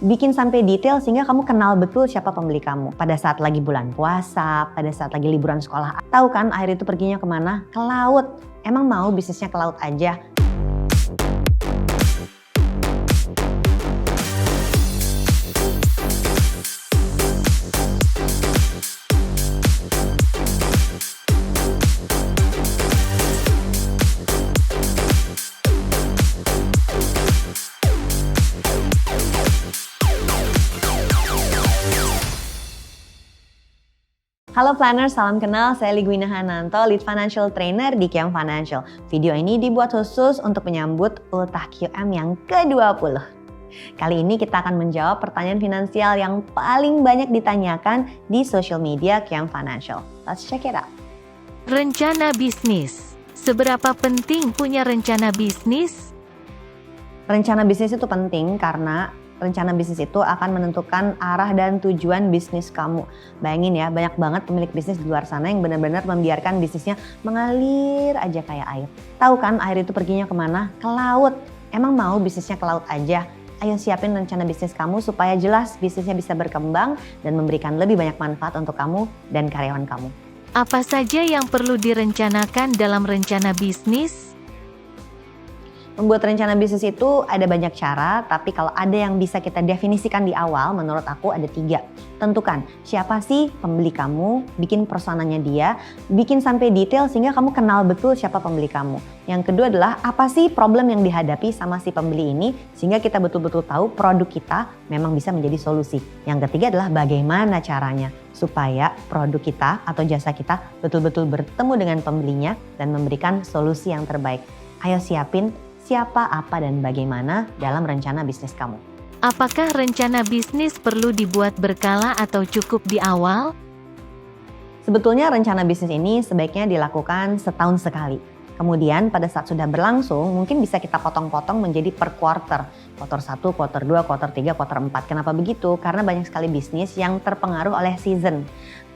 Bikin sampai detail sehingga kamu kenal betul siapa pembeli kamu. Pada saat lagi bulan puasa, pada saat lagi liburan sekolah. Tahu kan air itu perginya kemana? Ke laut. Emang mau bisnisnya ke laut aja? Halo planner, salam kenal. Saya Ligwina Hananto, Lead Financial Trainer di Kiam Financial. Video ini dibuat khusus untuk menyambut Ultah QM yang ke-20. Kali ini kita akan menjawab pertanyaan finansial yang paling banyak ditanyakan di social media Kiam Financial. Let's check it out. Rencana bisnis. Seberapa penting punya rencana bisnis? Rencana bisnis itu penting karena rencana bisnis itu akan menentukan arah dan tujuan bisnis kamu. Bayangin ya, banyak banget pemilik bisnis di luar sana yang benar-benar membiarkan bisnisnya mengalir aja kayak air. Tahu kan air itu perginya kemana? Ke laut. Emang mau bisnisnya ke laut aja? Ayo siapin rencana bisnis kamu supaya jelas bisnisnya bisa berkembang dan memberikan lebih banyak manfaat untuk kamu dan karyawan kamu. Apa saja yang perlu direncanakan dalam rencana bisnis? Membuat rencana bisnis itu ada banyak cara, tapi kalau ada yang bisa kita definisikan di awal, menurut aku ada 3. Tentukan siapa sih pembeli kamu, bikin personanya dia, bikin sampai detail sehingga kamu kenal betul siapa pembeli kamu. Yang kedua adalah apa sih problem yang dihadapi sama si pembeli ini, sehingga kita betul-betul tahu produk kita memang bisa menjadi solusi. Yang ketiga adalah bagaimana caranya supaya produk kita atau jasa kita betul-betul bertemu dengan pembelinya dan memberikan solusi yang terbaik. Ayo siapin siapa, apa, dan bagaimana dalam rencana bisnis kamu. Apakah rencana bisnis perlu dibuat berkala atau cukup di awal? Sebetulnya rencana bisnis ini sebaiknya dilakukan setahun sekali. Kemudian pada saat sudah berlangsung, mungkin bisa kita potong-potong menjadi per quarter. Quarter 1, quarter 2, quarter 3, quarter 4. Kenapa begitu? Karena banyak sekali bisnis yang terpengaruh oleh season.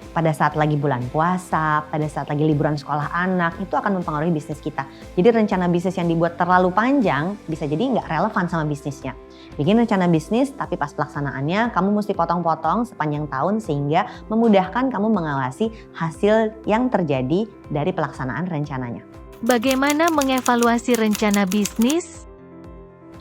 Pada saat lagi bulan puasa, pada saat lagi liburan sekolah anak, itu akan mempengaruhi bisnis kita. Jadi rencana bisnis yang dibuat terlalu panjang bisa jadi nggak relevan sama bisnisnya. Bikin rencana bisnis tapi pas pelaksanaannya kamu mesti potong-potong sepanjang tahun sehingga memudahkan kamu mengawasi hasil yang terjadi dari pelaksanaan rencananya. Bagaimana mengevaluasi rencana bisnis?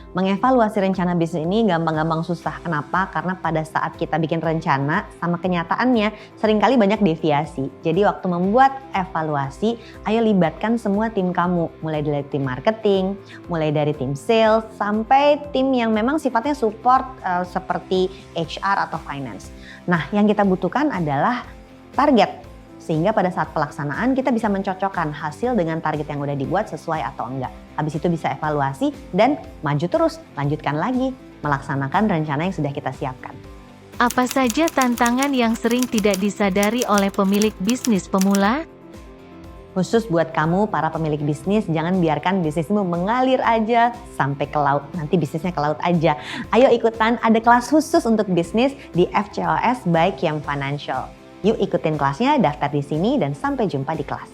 Mengevaluasi rencana bisnis ini gampang-gampang susah. Kenapa? Karena pada saat kita bikin rencana sama kenyataannya seringkali banyak deviasi. Jadi waktu membuat evaluasi, ayo libatkan semua tim kamu. Mulai dari tim marketing, mulai dari tim sales, sampai tim yang memang sifatnya support seperti HR atau finance. Nah, yang kita butuhkan adalah target. Sehingga pada saat pelaksanaan kita bisa mencocokkan hasil dengan target yang udah dibuat sesuai atau enggak. Habis itu bisa evaluasi dan maju terus, lanjutkan lagi, melaksanakan rencana yang sudah kita siapkan. Apa saja tantangan yang sering tidak disadari oleh pemilik bisnis pemula? Khusus buat kamu para pemilik bisnis, jangan biarkan bisnismu mengalir aja sampai ke laut. Nanti bisnisnya ke laut aja. Ayo ikutan, ada kelas khusus untuk bisnis di FCOS by Kiam Financial. Yuk ikutin kelasnya, daftar di sini dan sampai jumpa di kelas.